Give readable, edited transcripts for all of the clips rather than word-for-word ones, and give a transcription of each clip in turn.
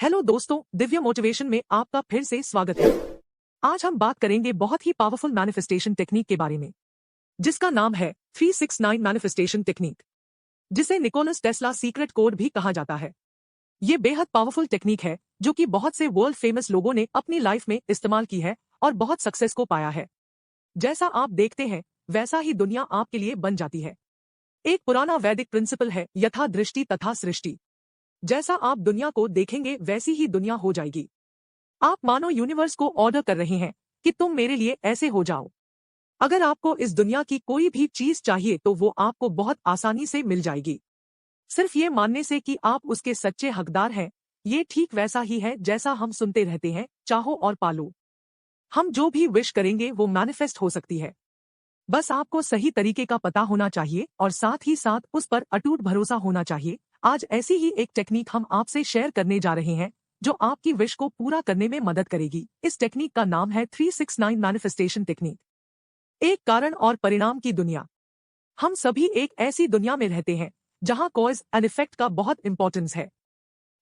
Hello दोस्तों, Divya motivation में आपका फिर से स्वागत है। आज हम बात करेंगे बहुत ही पावरफुल मैनिफेस्टेशन टेक्निक के बारे में, जिसका नाम है 369 मैनिफेस्टेशन टेक्निक, जिसे निकोलस टेस्ला सीक्रेट कोड भी कहा जाता है। ये बेहद पावरफुल टेक्निक है जो कि बहुत से वर्ल्ड फेमस लोगों ने अपनी लाइफ में इस्तेमाल की है और बहुत सक्सेस को पाया है। जैसा आप देखते हैं वैसा ही दुनिया आपके लिए बन जाती है। एक पुराना वैदिक प्रिंसिपल है, यथा दृष्टि तथा सृष्टि। जैसा आप दुनिया को देखेंगे वैसी ही दुनिया हो जाएगी। आप मानो यूनिवर्स को ऑर्डर कर रहे हैं कि तुम मेरे लिए ऐसे हो जाओ। अगर आपको इस दुनिया की कोई भी चीज चाहिए तो वो आपको बहुत आसानी से मिल जाएगी, सिर्फ ये मानने से कि आप उसके सच्चे हकदार हैं। ये ठीक वैसा ही है जैसा हम सुनते रहते हैं, चाहो और पालो। हम जो भी विश करेंगे वो मैनिफेस्ट हो सकती है। बस आपको सही तरीके का पता होना चाहिए और साथ ही साथ उस पर अटूट भरोसा होना चाहिए। आज ऐसी ही एक टेक्निक हम आपसे शेयर करने जा रहे हैं जो आपकी विश को पूरा करने में मदद करेगी। इस टेक्निक का नाम है 369 मैनिफेस्टेशन टेक्निक। एक कारण और परिणाम की दुनिया। हम सभी एक ऐसी दुनिया में रहते हैं जहां कॉज एंड इफेक्ट का बहुत इंपॉर्टेंस है।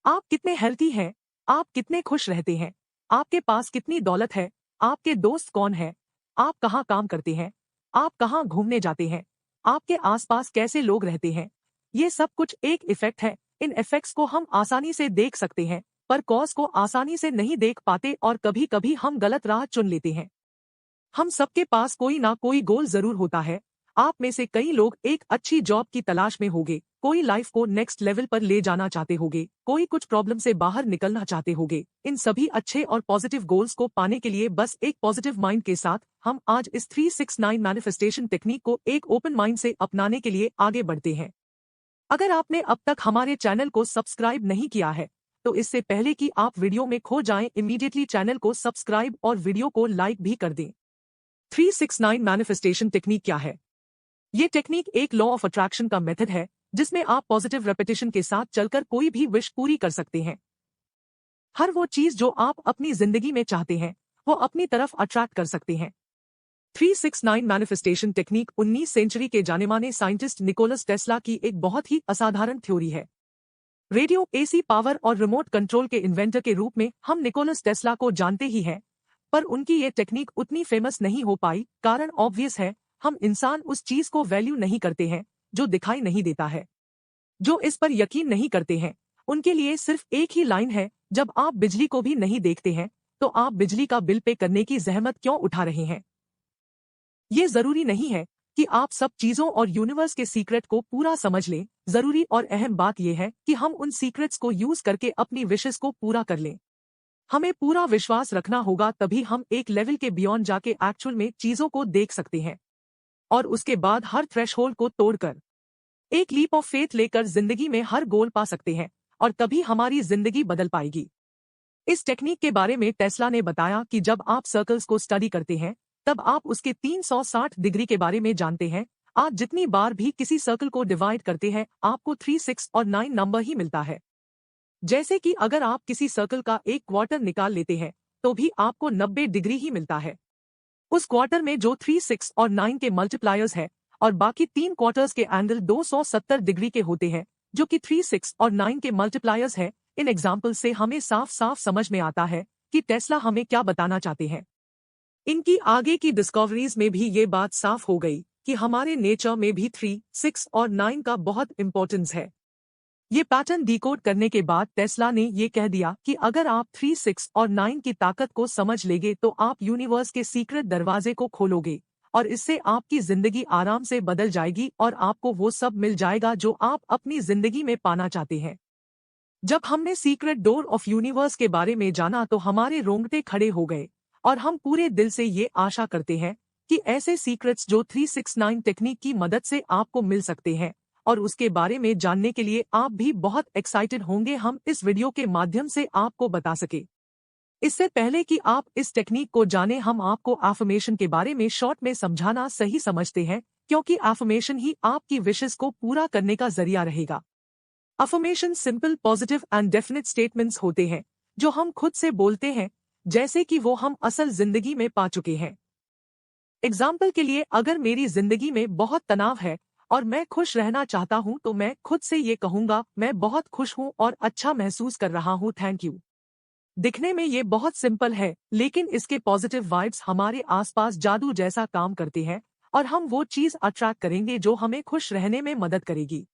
आप कितने हेल्थी हैं, आप कितने खुश रहते हैं, आपके पास कितनी दौलत है, आपके दोस्त कौन है, आप कहाँ काम करते हैं, आप कहाँ घूमने जाते हैं, आपके आसपास कैसे लोग रहते हैं, ये सब कुछ एक इफेक्ट है। इन इफेक्ट्स को हम आसानी से देख सकते हैं पर कॉज को आसानी से नहीं देख पाते और कभी कभी हम गलत राह चुन लेते हैं। हम सबके पास कोई ना कोई गोल जरूर होता है। आप में से कई लोग एक अच्छी जॉब की तलाश में होंगे, कोई लाइफ को नेक्स्ट लेवल पर ले जाना चाहते होंगे, कोई कुछ प्रॉब्लम से बाहर निकलना चाहते होंगे। इन सभी अच्छे और पॉजिटिव गोल्स को पाने के लिए बस एक पॉजिटिव माइंड के साथ हम आज इस 369 मैनिफेस्टेशन टेक्निक को एक ओपन माइंड से अपनाने के लिए आगे बढ़ते हैं। अगर आपने अब तक हमारे चैनल को सब्सक्राइब नहीं किया है तो इससे पहले कि आप वीडियो में खो जाएं, इमीडिएटली चैनल को सब्सक्राइब और वीडियो को लाइक भी कर दें। 369 मैनिफेस्टेशन टेक्निक क्या है? ये टेक्निक एक लॉ ऑफ अट्रैक्शन का मेथड है जिसमें आप पॉजिटिव रेपिटेशन के साथ चलकर कोई भी विश पूरी कर सकते हैं। हर वो चीज जो आप अपनी जिंदगी में चाहते हैं वो अपनी तरफ अट्रैक्ट कर सकते हैं। 369 मैनिफेस्टेशन टेक्निक 19वीं सेंचुरी के जानेमाने साइंटिस्ट निकोलस टेस्ला की एक बहुत ही असाधारण थ्योरी है। रेडियो, एसी पावर और रिमोट कंट्रोल के इन्वेंटर के रूप में हम निकोलस टेस्ला को जानते ही हैं, पर उनकी ये टेक्निक उतनी फेमस नहीं हो पाई। कारण ऑब्वियस है, हम इंसान उस चीज को वैल्यू नहीं करते हैं जो दिखाई नहीं देता है। जो इस पर यकीन नहीं करते हैं उनके लिए सिर्फ एक ही लाइन है, जब आप बिजली को भी नहीं देखते हैं तो आप बिजली का बिल पे करने की जहमत क्यों उठा रहे हैं? ये जरूरी नहीं है कि आप सब चीजों और यूनिवर्स के सीक्रेट को पूरा समझ लें। जरूरी और अहम बात यह है कि हम उन सीक्रेट्स को यूज करके अपनी विशेस को पूरा कर लें। हमें पूरा विश्वास रखना होगा, तभी हम एक लेवल के बियॉन्ड जाके एक्चुअल में चीजों को देख सकते हैं और उसके बाद हर थ्रेशहोल्ड को तोड़कर एक लीप ऑफ फेथ लेकर जिंदगी में हर गोल पा सकते हैं और तभी हमारी जिंदगी बदल पाएगी। इस टेक्निक के बारे में टेस्ला ने बताया कि जब आप सर्कल्स को स्टडी करते हैं तब आप उसके 360 डिग्री के बारे में जानते हैं। आप जितनी बार भी किसी सर्कल को डिवाइड करते हैं आपको 3, 6 और 9 नंबर ही मिलता है। जैसे कि अगर आप किसी सर्कल का एक क्वार्टर निकाल लेते हैं तो भी आपको 90 डिग्री ही मिलता है। उस क्वार्टर में जो 3, 6 और 9 के मल्टीप्लायर्स है और बाकी 3 क्वार्टर्स के एंगल 270 डिग्री के होते हैं जो कि 3, 6 और 9 के मल्टीप्लायर्स है। इन एग्जाम्पल से हमें साफ साफ समझ में आता है कि टेस्ला हमें क्या बताना चाहते हैं। इनकी आगे की डिस्कवरीज में भी ये बात साफ हो गई कि हमारे नेचर में भी 3, 6 और 9 का बहुत इंपॉर्टेंस है। ये पैटर्न डिकोड करने के बाद टेस्ला ने ये कह दिया कि अगर आप 3, 6 और 9 की ताकत को समझ लेंगे तो आप यूनिवर्स के सीक्रेट दरवाजे को खोलोगे और इससे आपकी जिंदगी आराम से बदल जाएगी और आपको वो सब मिल जाएगा जो आप अपनी जिंदगी में पाना चाहते हैं। जब हमने सीक्रेट डोर ऑफ यूनिवर्स के बारे में जाना तो हमारे रोंगटे खड़े हो गए और हम पूरे दिल से ये आशा करते हैं कि ऐसे सीक्रेट्स जो 369 टेक्निक की मदद से आपको मिल सकते हैं और उसके बारे में जानने के लिए आप भी बहुत एक्साइटेड होंगे हम इस वीडियो के माध्यम से आपको बता सके। इससे पहले कि आप इस टेक्निक को जाने, हम आपको एफर्मेशन के बारे में शॉर्ट में समझाना सही समझते हैं, क्योंकि एफर्मेशन ही आपकी विशेस को पूरा करने का जरिया रहेगा। Affirmation simple, positive and definite statements होते हैं जो हम खुद से बोलते हैं जैसे कि वो हम असल जिंदगी में पा चुके हैं। एग्जाम्पल के लिए, अगर मेरी जिंदगी में बहुत तनाव है और मैं खुश रहना चाहता हूं तो मैं खुद से ये कहूंगा, मैं बहुत खुश हूं और अच्छा महसूस कर रहा हूं, थैंक यू। दिखने में ये बहुत सिंपल है, लेकिन इसके पॉजिटिव वाइब्स हमारे आसपास जादू जैसा काम करते हैं और हम वो चीज अट्रैक्ट करेंगे जो हमें खुश रहने में मदद करेगी।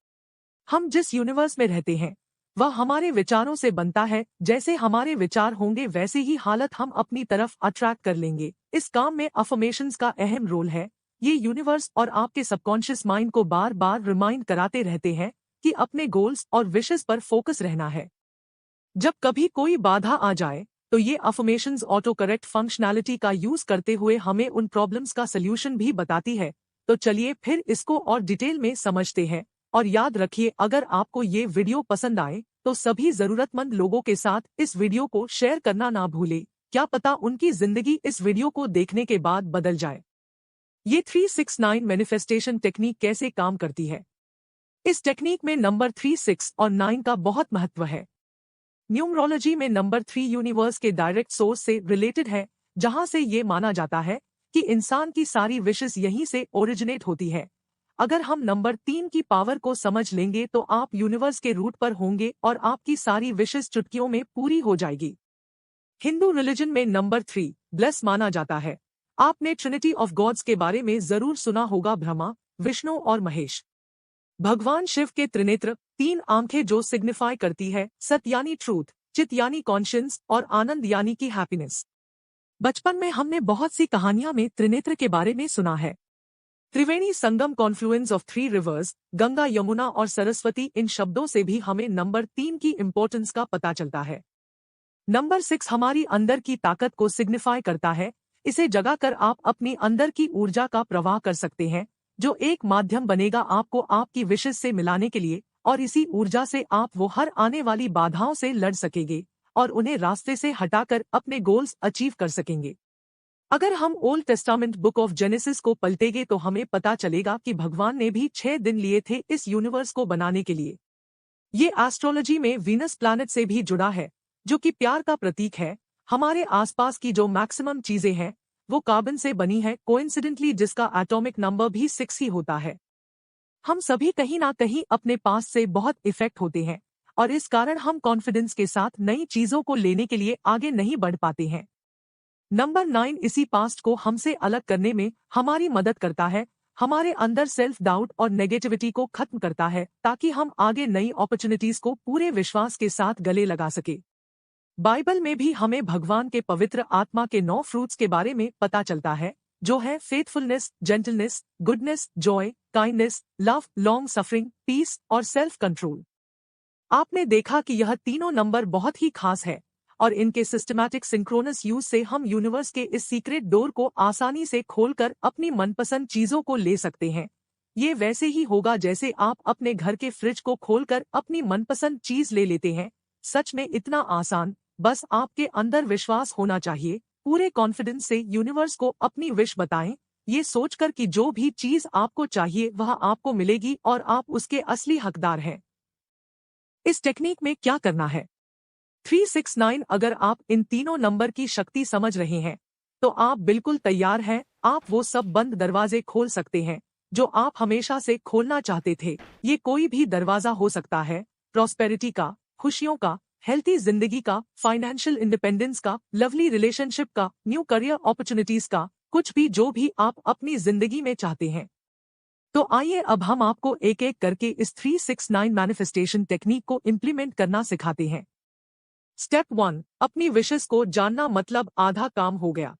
हम जिस यूनिवर्स में रहते हैं वह हमारे विचारों से बनता है। जैसे हमारे विचार होंगे वैसे ही हालत हम अपनी तरफ अट्रैक्ट कर लेंगे। इस काम में अफर्मेशंस का अहम रोल है। ये यूनिवर्स और आपके सबकॉन्शियस माइंड को बार बार रिमाइंड कराते रहते हैं कि अपने गोल्स और विशेस पर फोकस रहना है। जब कभी कोई बाधा आ जाए तो ये अफर्मेशंस ऑटो करेक्ट फंक्शनैलिटी का यूज करते हुए हमें उन प्रॉब्लम्स का सल्यूशन भी बताती है। तो चलिए फिर इसको और डिटेल में समझते हैं। और याद रखिए, अगर आपको ये वीडियो पसंद आए तो सभी जरूरतमंद लोगों के साथ इस वीडियो को शेयर करना ना भूले। क्या पता उनकी जिंदगी इस वीडियो को देखने के बाद बदल जाए। ये 369 मैनिफेस्टेशन टेक्निक कैसे काम करती है? इस टेक्निक में नंबर 3, 6 और 9 का बहुत महत्व है। न्यूमरोलॉजी में नंबर 3 यूनिवर्स के डायरेक्ट सोर्स से रिलेटेड है, जहां से ये माना जाता है कि इंसान की सारी विशेस यहीं से ओरिजिनेट होती है। अगर हम नंबर 3 की पावर को समझ लेंगे तो आप यूनिवर्स के रूट पर होंगे और आपकी सारी विशेस चुटकियों में पूरी हो जाएगी। हिंदू रिलीजन में नंबर 3 ब्लेस माना जाता है। आपने ट्रिनिटी ऑफ गॉड्स के बारे में जरूर सुना होगा, ब्रह्मा, विष्णु और महेश। भगवान शिव के त्रिनेत्र, 3 आंखें जो सिग्निफाई करती है सत्य यानी ट्रूथ, चित यानी कॉन्शियंस और आनंद यानी की हैप्पीनेस। बचपन में हमने बहुत सी कहानियां में त्रिनेत्र के बारे में सुना है। Triveni Sangam, confluence of 3 rivers, Ganga, Yamuna और सरस्वती, इन शब्दों से भी हमें नंबर 3 की इम्पोर्टेंस का पता चलता है। नंबर 6 हमारी अंदर की ताकत को सिग्निफाई करता है। इसे जगाकर आप अपनी अंदर की ऊर्जा का प्रवाह कर सकते हैं, जो एक माध्यम बनेगा आपको आपकी विशेस से मिलाने के लिए, और इसी ऊर्जा से आप वो हर आने वाली बाधाओं से लड़ सकेंगे और उन्हें रास्ते से हटाकर अपने गोल्स अचीव कर सकेंगे। अगर हम old testament book of genesis को पलटेंगे तो हमें पता चलेगा कि भगवान ने भी 6 दिन लिए थे इस यूनिवर्स को बनाने के लिए। ये एस्ट्रोलॉजी में वीनस प्लैनेट से भी जुड़ा है, जो कि प्यार का प्रतीक है। हमारे आसपास की जो मैक्सिमम चीजें हैं वो कार्बन से बनी है, कोइंसिडेंटली जिसका एटॉमिक नंबर भी 6 ही होता है। हम सभी कहीं ना कहीं अपने पास से बहुत इफेक्ट होते हैं और इस कारण हम कॉन्फिडेंस के साथ नई चीजों को लेने के लिए आगे नहीं बढ़ पाते हैं। नंबर 9 इसी पास्ट को हमसे अलग करने में हमारी मदद करता है। हमारे अंदर सेल्फ डाउट और नेगेटिविटी को खत्म करता है ताकि हम आगे नई अपॉर्चुनिटीज को पूरे विश्वास के साथ गले लगा सके। बाइबल में भी हमें भगवान के पवित्र आत्मा के 9 फ्रूट्स के बारे में पता चलता है, जो है faithfulness, gentleness, goodness, joy, kindness, love, long suffering, peace और सेल्फ कंट्रोल। आपने देखा कि यह तीनों नंबर बहुत ही खास है और इनके सिस्टमैटिक सिंक्रोनस यूज से हम यूनिवर्स के इस सीक्रेट डोर को आसानी से खोलकर अपनी मनपसंद चीजों को ले सकते हैं। ये वैसे ही होगा जैसे आप अपने घर के फ्रिज को खोलकर अपनी मनपसंद चीज ले लेते हैं। सच में इतना आसान, बस आपके अंदर विश्वास होना चाहिए। पूरे कॉन्फिडेंस से यूनिवर्स को अपनी विश बताएं, ये सोचकर कि जो भी चीज आपको चाहिए वह आपको मिलेगी और आप उसके असली हकदार हैं। इस टेक्निक में क्या करना है? 369 अगर आप इन तीनों नंबर की शक्ति समझ रहे हैं तो आप बिल्कुल तैयार हैं। आप वो सब बंद दरवाजे खोल सकते हैं जो आप हमेशा से खोलना चाहते थे। ये कोई भी दरवाजा हो सकता है, प्रॉस्पेरिटी का, खुशियों का, हेल्थी जिंदगी का, फाइनेंशियल इंडिपेंडेंस का, लवली रिलेशनशिप का, न्यू करियर अपॉर्चुनिटीज का, कुछ भी जो भी आप अपनी जिंदगी में चाहते हैं। तो आइए अब हम आपको एक एक करके इस 369 मैनिफेस्टेशन टेक्निक को इम्प्लीमेंट करना सिखाते हैं। स्टेप 1, अपनी विशेस को जानना, मतलब आधा काम हो गया।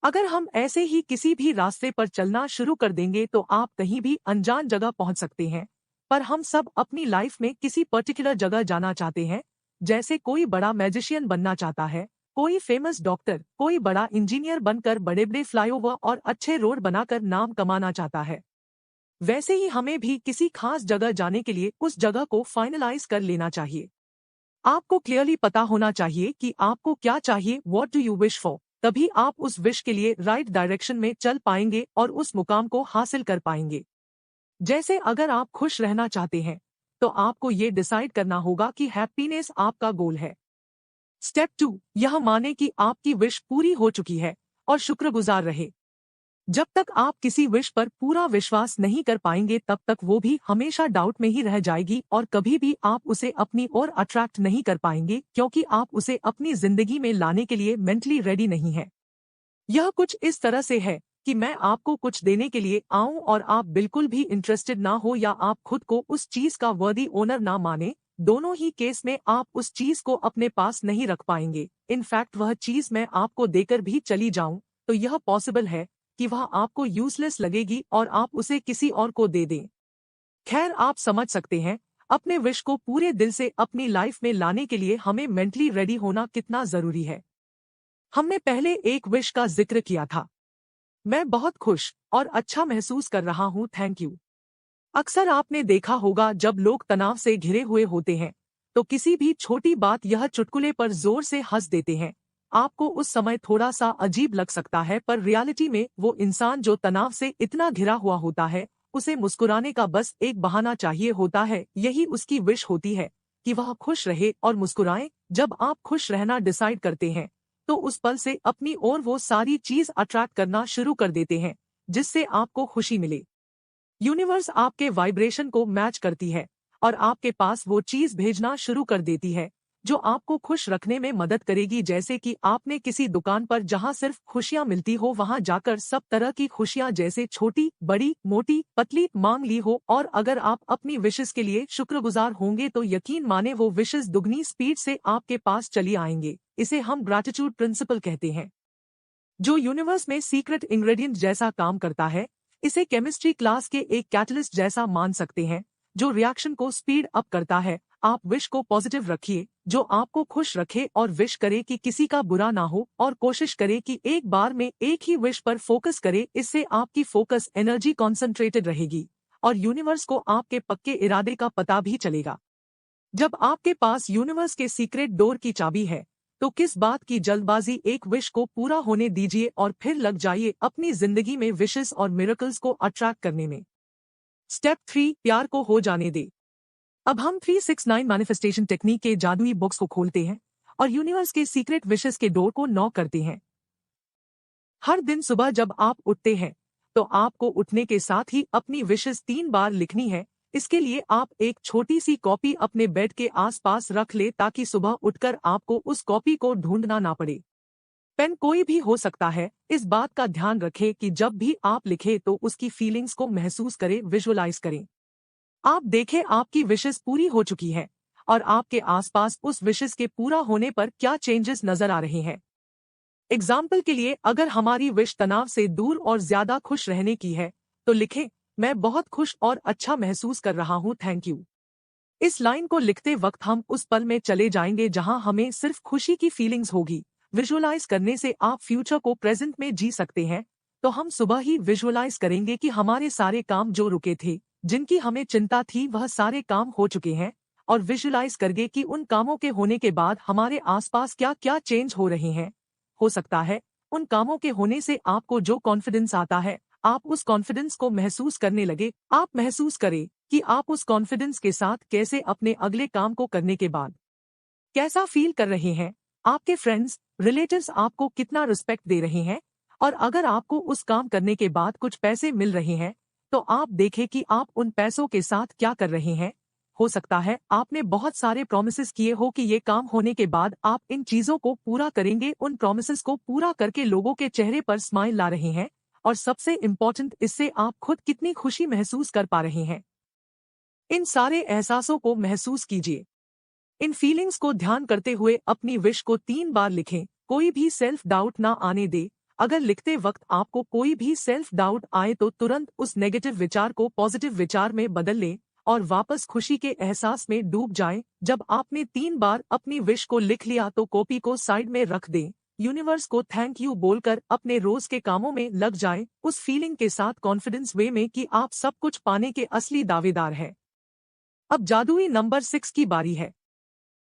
अगर हम ऐसे ही किसी भी रास्ते पर चलना शुरू कर देंगे तो आप कहीं भी अनजान जगह पहुंच सकते हैं। पर हम सब अपनी लाइफ में किसी पर्टिकुलर जगह जाना चाहते हैं। जैसे कोई बड़ा मैजिशियन बनना चाहता है, कोई फेमस डॉक्टर, कोई बड़ा इंजीनियर बनकर बड़े बड़े फ्लाईओवर और अच्छे रोड बनाकर नाम कमाना चाहता है। वैसे ही हमें भी किसी खास जगह जाने के लिए उस जगह को फाइनलाइज कर लेना चाहिए। आपको क्लियरली पता होना चाहिए कि आपको क्या चाहिए, what do you wish for. तभी आप उस विश के लिए राइट डायरेक्शन में चल पाएंगे और उस मुकाम को हासिल कर पाएंगे। जैसे अगर आप खुश रहना चाहते हैं तो आपको ये डिसाइड करना होगा कि हैप्पीनेस आपका गोल है। स्टेप 2, यह माने कि आपकी विश पूरी हो चुकी है और शुक्रगुजार रहे। जब तक आप किसी विश पर पूरा विश्वास नहीं कर पाएंगे तब तक वो भी हमेशा डाउट में ही रह जाएगी और कभी भी आप उसे अपनी ओर अट्रैक्ट नहीं कर पाएंगे, क्योंकि आप उसे अपनी जिंदगी में लाने के लिए मेंटली रेडी नहीं है। यह कुछ इस तरह से है कि मैं आपको कुछ देने के लिए आऊं और आप बिल्कुल भी इंटरेस्टेड ना हो या आप खुद को उस चीज का वर्दी ओनर ना माने। दोनों ही केस में आप उस चीज को अपने पास नहीं रख पाएंगे। इनफैक्ट वह चीज मैं आपको देकर भी चली जाऊं तो यह पॉसिबल है कि वह आपको यूजलेस लगेगी और आप उसे किसी और को दे दें। खैर, आप समझ सकते हैं अपने विश को पूरे दिल से अपनी लाइफ में लाने के लिए हमें मेंटली रेडी होना कितना जरूरी है। हमने पहले एक विश का जिक्र किया था, मैं बहुत खुश और अच्छा महसूस कर रहा हूँ, थैंक यू। अक्सर आपने देखा होगा जब लोग तनाव से घिरे हुए होते हैं तो किसी भी छोटी बात यह चुटकुले पर जोर से हंस देते हैं। आपको उस समय थोड़ा सा अजीब लग सकता है, पर रियलिटी में वो इंसान जो तनाव से इतना घिरा हुआ होता है उसे मुस्कुराने का बस एक बहाना चाहिए होता है। यही उसकी विश होती है कि वह खुश रहे और मुस्कुराए। जब आप खुश रहना डिसाइड करते हैं तो उस पल से अपनी ओर वो सारी चीज अट्रैक्ट करना शुरू कर देते हैं जिससे आपको खुशी मिले। यूनिवर्स आपके वाइब्रेशन को मैच करती है और आपके पास वो चीज भेजना शुरू कर देती है जो आपको खुश रखने में मदद करेगी। जैसे कि आपने किसी दुकान पर जहां सिर्फ खुशियां मिलती हो वहां जाकर सब तरह की खुशियां जैसे छोटी, बड़ी, मोटी, पतली मांग ली हो, और अगर आप अपनी विशेस के लिए शुक्रगुजार होंगे तो यकीन माने वो विशेस दुगनी स्पीड से आपके पास चली आएंगे। इसे हम ग्रैटिट्यूड प्रिंसिपल कहते हैं, जो यूनिवर्स में सीक्रेट इंग्रेडिएंट जैसा काम करता है। इसे केमिस्ट्री क्लास के एक कैटलिस्ट जैसा मान सकते हैं जो रिएक्शन को स्पीड अप करता है। आप विश को पॉजिटिव रखिए जो आपको खुश रखे और विश करे कि किसी का बुरा ना हो, और कोशिश करे कि एक बार में एक ही विश पर फोकस करे। इससे आपकी फोकस एनर्जी कॉन्सेंट्रेटेड रहेगी और यूनिवर्स को आपके पक्के इरादे का पता भी चलेगा। जब आपके पास यूनिवर्स के सीक्रेट डोर की चाबी है तो किस बात की जल्दबाजी, एक विश को पूरा होने दीजिए और फिर लग जाइए अपनी जिंदगी में विशेस और मिरेकल्स को अट्रैक्ट करने में। स्टेप 3, प्यार को हो जाने दे। अब हम 369 मैनिफेस्टेशन टेक्निक के जादुई बॉक्स को खोलते हैं और यूनिवर्स के सीक्रेट विशेस के डोर को नॉक करते हैं। हर दिन सुबह जब आप उठते हैं तो आपको उठने के साथ ही अपनी विशेस 3 बार लिखनी है। इसके लिए आप एक छोटी सी कॉपी अपने बेड के आसपास रख ले ताकि सुबह उठकर आपको उस कॉपी को ढूंढना ना पड़े। पेन कोई भी हो सकता है। इस बात का ध्यान रखें कि जब भी आप लिखें तो उसकी फीलिंग्स को महसूस करें, विजुअलाइज करें। आप देखें आपकी विशेस पूरी हो चुकी है और आपके आसपास उस विशेस के पूरा होने पर क्या चेंजेस नजर आ रहे हैं। एग्जाम्पल के लिए, अगर हमारी विश तनाव से दूर और ज्यादा खुश रहने की है तो लिखें, मैं बहुत खुश और अच्छा महसूस कर रहा हूँ, थैंक यू। इस लाइन को लिखते वक्त हम उस पल में चले जाएंगे जहां हमें सिर्फ खुशी की फीलिंग्स होगी। विजुअलाइज करने से आप फ्यूचर को प्रेजेंट में जी सकते हैं। तो हम सुबह ही विजुअलाइज करेंगे कि हमारे सारे काम जो रुके थे, जिनकी हमें चिंता थी, वह सारे काम हो चुके हैं, और विजुअलाइज करेंगे कि उन कामों के होने के बाद हमारे आसपास क्या क्या चेंज हो रहे हैं। हो सकता है उन कामों के होने से आपको जो कॉन्फिडेंस आता है आप उस कॉन्फिडेंस को महसूस करने लगे। आप महसूस करें कि आप उस कॉन्फिडेंस के साथ कैसे अपने अगले काम को करने के बाद कैसा फील कर रहे हैं। आपके फ्रेंड्स, रिलेटिव्स आपको कितना रिस्पेक्ट दे रहे हैं, और अगर आपको उस काम करने के बाद कुछ पैसे मिल रहे हैं तो आप देखें कि आप उन पैसों के साथ क्या कर रहे हैं। हो सकता है आपने बहुत सारे प्रॉमिसेस किए हो कि ये काम होने के बाद आप इन चीजों को पूरा करेंगे। उन प्रॉमिसेस को पूरा करके लोगों के चेहरे पर स्माइल ला रहे हैं, और सबसे इम्पोर्टेंट, इससे आप खुद कितनी खुशी महसूस कर पा रहे हैं। इन सारे एहसासों को महसूस कीजिए। इन फीलिंग्स को ध्यान करते हुए अपनी विश को 3 बार लिखें। कोई भी सेल्फ डाउट ना आने दे। अगर लिखते वक्त आपको कोई भी सेल्फ डाउट आए तो तुरंत उस नेगेटिव विचार को पॉजिटिव विचार में बदल लें और वापस खुशी के एहसास में डूब जाएं। जब आपने 3 बार अपनी विश को लिख लिया तो कॉपी को साइड में रख दें। यूनिवर्स को थैंक यू बोलकर अपने रोज के कामों में लग जाएं, उस फीलिंग के साथ कॉन्फिडेंस वे में कि आप सब कुछ पाने के असली दावेदार हैं। अब जादुई नंबर 6 की बारी है।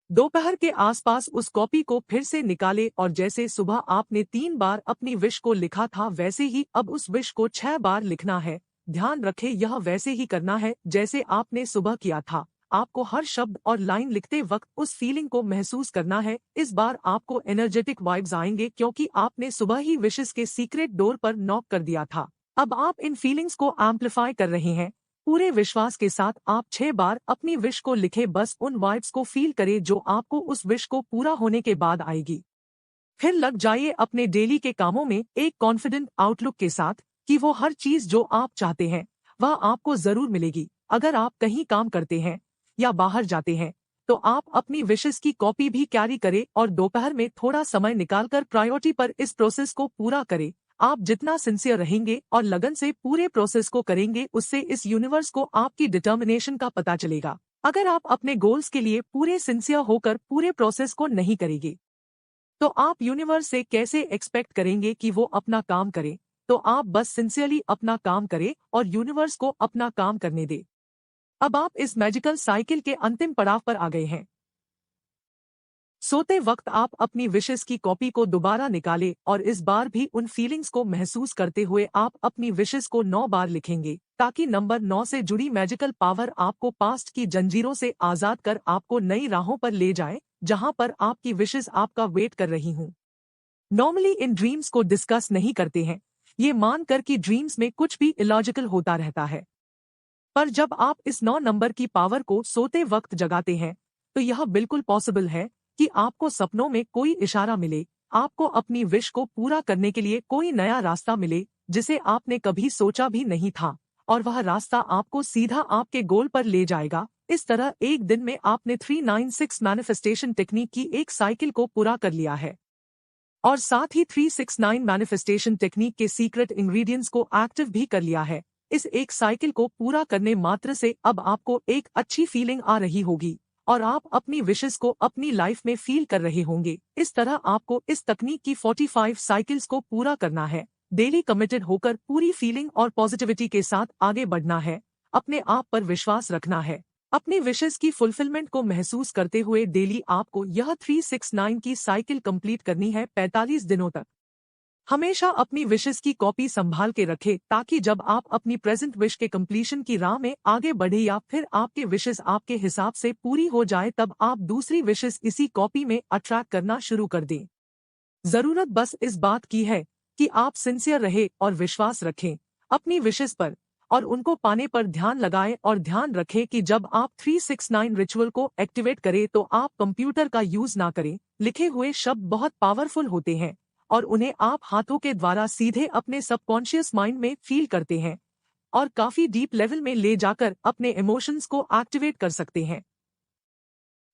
दोपहर के आसपास उस कॉपी को फिर से निकाले और जैसे सुबह आपने 3 बार अपनी विश को लिखा था वैसे ही अब उस विश को 6 बार लिखना है। ध्यान रखें यह वैसे ही करना है जैसे आपने सुबह किया था। आपको हर शब्द और लाइन लिखते वक्त उस फीलिंग को महसूस करना है। इस बार आपको एनर्जेटिक वाइब्स आएंगे क्योंकि आपने सुबह ही विशेस के सीक्रेट डोर पर नॉक कर दिया था। अब आप इन फीलिंग्स को एम्पलीफाई कर रहे हैं। पूरे विश्वास के साथ आप 6 बार अपनी विश को लिखे, बस उन वाइब्स को फील करें जो आपको उस विश को पूरा होने के बाद आएगी। फिर लग जाइए अपने डेली के कामों में एक कॉन्फिडेंट आउटलुक के साथ कि वो हर चीज जो आप चाहते हैं वह आपको जरूर मिलेगी। अगर आप कहीं काम करते हैं या बाहर जाते हैं तो आप अपनी विशेस की कॉपी भी कैरी करें और दोपहर में थोड़ा समय निकालकर प्रायोरिटी पर इस प्रोसेस को पूरा करें। आप जितना सिंसियर रहेंगे और लगन से पूरे प्रोसेस को करेंगे, उससे इस यूनिवर्स को आपकी डिटर्मिनेशन का पता चलेगा। अगर आप अपने गोल्स के लिए पूरे सिंसियर होकर पूरे प्रोसेस को नहीं करेंगे तो आप यूनिवर्स से कैसे एक्सपेक्ट करेंगे कि वो अपना काम करे। तो आप बस सिंसियरली अपना काम करें और यूनिवर्स को अपना काम करने दे। अब आप इस मैजिकल साइकिल के अंतिम पड़ाव पर आ गए हैं। सोते वक्त आप अपनी विशेस की कॉपी को दोबारा निकालें और इस बार भी उन फीलिंग्स को महसूस करते हुए आप अपनी विशेस को 9 बार लिखेंगे, ताकि नंबर 9 से जुड़ी मैजिकल पावर आपको पास्ट की जंजीरों से आजाद कर आपको नई राहों पर ले जाए, जहां पर आपकी विशेस आपका वेट कर रही हूं। नॉर्मली इन ड्रीम्स को डिस्कस नहीं करते हैं, ये मानकर कि ड्रीम्स में कुछ भी इलॉजिकल होता रहता है। पर जब आप इस 9 नंबर की पावर को सोते वक्त जगाते हैं तो यह बिल्कुल पॉसिबल है कि आपको सपनों में कोई इशारा मिले, आपको अपनी विश को पूरा करने के लिए कोई नया रास्ता मिले जिसे आपने कभी सोचा भी नहीं था, और वह रास्ता आपको सीधा आपके गोल पर ले जाएगा। इस तरह एक दिन में आपने 396 मैनिफेस्टेशन टेक्निक की एक साइकिल को पूरा कर लिया है और साथ ही 369 मैनिफेस्टेशन टेक्निक के सीक्रेट इंग्रेडिएंट्स को एक्टिव भी कर लिया है। इस एक साइकिल को पूरा करने मात्र से अब आपको एक अच्छी फीलिंग आ रही होगी और आप अपनी विशेस को अपनी लाइफ में फील कर रहे होंगे। इस तरह आपको इस तकनीक की 45 साइकिल्स को पूरा करना है, डेली कमिटेड होकर पूरी फीलिंग और पॉजिटिविटी के साथ आगे बढ़ना है, अपने आप पर विश्वास रखना है, अपनी विशेस की फुलफिलमेंट को महसूस करते हुए डेली आपको यह 369 की साइकिल कंप्लीट करनी है 45 दिनों तक। हमेशा अपनी विशेस की कॉपी संभाल के रखें ताकि जब आप अपनी प्रेजेंट विश के कंप्लीशन की राह में आगे बढ़े या फिर आपके विशेस आपके हिसाब से पूरी हो जाए, तब आप दूसरी विशेस इसी कॉपी में अट्रैक्ट करना शुरू कर दें। जरूरत बस इस बात की है कि आप सिंसियर रहे और विश्वास रखें अपनी विशेस पर और उनको पाने पर ध्यान लगाएं, और ध्यान रखें कि जब आप 369 रिचुअल को एक्टिवेट करें तो आप कंप्यूटर का यूज ना करें। लिखे हुए शब्द बहुत पावरफुल होते हैं और उन्हें आप हाथों के द्वारा सीधे अपने सबकॉन्शियस माइंड में फील करते हैं और काफी डीप लेवल में ले जाकर अपने इमोशंस को एक्टिवेट कर सकते हैं।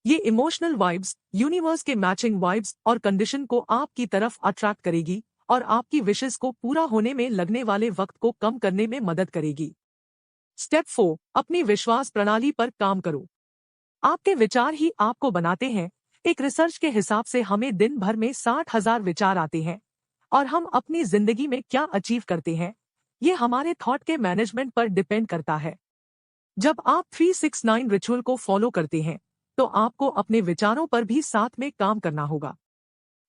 ये इमोशनल वाइब्स यूनिवर्स के मैचिंग वाइब्स और कंडीशन को आपकी तरफ अट्रैक्ट करेगी और आपकी विशेस को पूरा होने में लगने वाले वक्त को कम करने में मदद करेगी। स्टेप 4, अपनी विश्वास प्रणाली पर काम करो। आपके विचार ही आपको बनाते हैं। एक रिसर्च के हिसाब से हमें दिन भर में 60,000 विचार आते हैं और हम अपनी जिंदगी में क्या अचीव करते हैं ये हमारे थॉट के मैनेजमेंट पर डिपेंड करता है। जब आप 369 रिचुअल को फॉलो करते हैं तो आपको अपने विचारों पर भी साथ में काम करना होगा।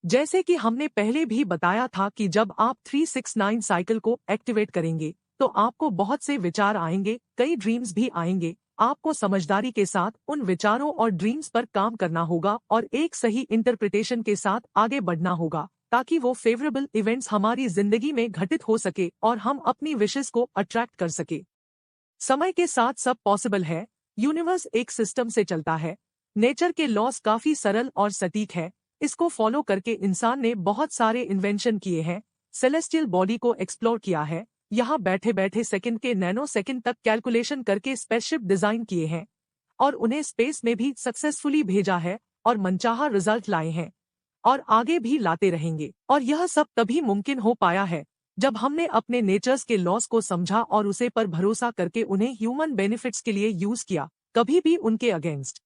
जैसे कि हमने पहले भी बताया था कि जब आप 369 साइकिल को एक्टिवेट करेंगे तो आपको बहुत से विचार आएंगे, कई ड्रीम्स भी आएंगे। आपको समझदारी के साथ उन विचारों और ड्रीम्स पर काम करना होगा और एक सही इंटरप्रिटेशन के साथ आगे बढ़ना होगा ताकि वो फेवरेबल इवेंट्स हमारी जिंदगी में घटित हो सके और हम अपनी विशेस को अट्रैक्ट कर सके। समय के साथ सब पॉसिबल है। यूनिवर्स एक सिस्टम से चलता है। नेचर के लॉस काफी सरल और सटीक है। इसको फॉलो करके इंसान ने बहुत सारे इन्वेंशन किए हैं, सेलेस्टियल बॉडी को एक्सप्लोर किया है, यहाँ बैठे बैठे सेकंड के नैनो सेकंड तक कैलकुलेशन करके स्पेसशिप डिजाइन किए हैं और उन्हें स्पेस में भी सक्सेसफुली भेजा है और मनचाहा रिजल्ट लाए हैं और आगे भी लाते रहेंगे। और यह सब तभी मुमकिन हो पाया है जब हमने अपने नेचर्स के लॉस को समझा और उसे पर भरोसा करके उन्हें ह्यूमन बेनिफिट्स के लिए यूज किया, कभी भी उनके अगेंस्ट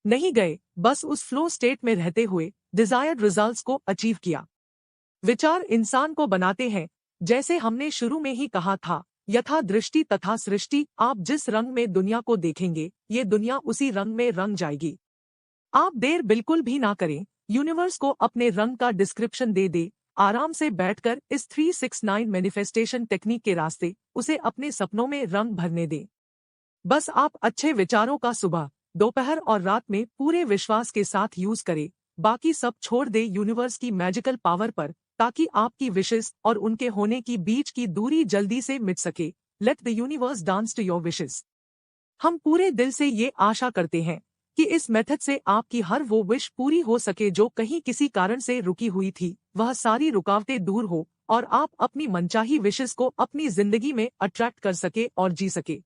नहीं गए, बस उस फ्लो स्टेट में रहते हुए डिजायर्ड रिजल्ट्स को अचीव किया। विचार इंसान को बनाते हैं, जैसे हमने शुरू में ही कहा था, यथा दृष्टि तथा सृष्टि। आप जिस रंग में दुनिया को देखेंगे ये दुनिया उसी रंग में रंग जाएगी। आप देर बिल्कुल भी ना करें, यूनिवर्स को अपने रंग का डिस्क्रिप्शन दे दे, आराम से बैठकर इस 369 मैनिफेस्टेशन टेक्निक के रास्ते उसे अपने सपनों में रंग भरने दें। बस आप अच्छे विचारों का सुबह दोपहर और रात में पूरे विश्वास के साथ यूज करे, बाकी सब छोड़ दे यूनिवर्स की मैजिकल पावर पर, ताकि आपकी विशेस और उनके होने की बीच की दूरी जल्दी से मिट सके। Let the universe dance to your wishes. हम पूरे दिल से ये आशा करते हैं कि इस मेथड से आपकी हर वो विश पूरी हो सके जो कहीं किसी कारण से रुकी हुई थी, वह सारी रुकावटें दूर हो और आप अपनी मनचाही विशेस को अपनी जिंदगी में अट्रैक्ट कर सके और जी सके।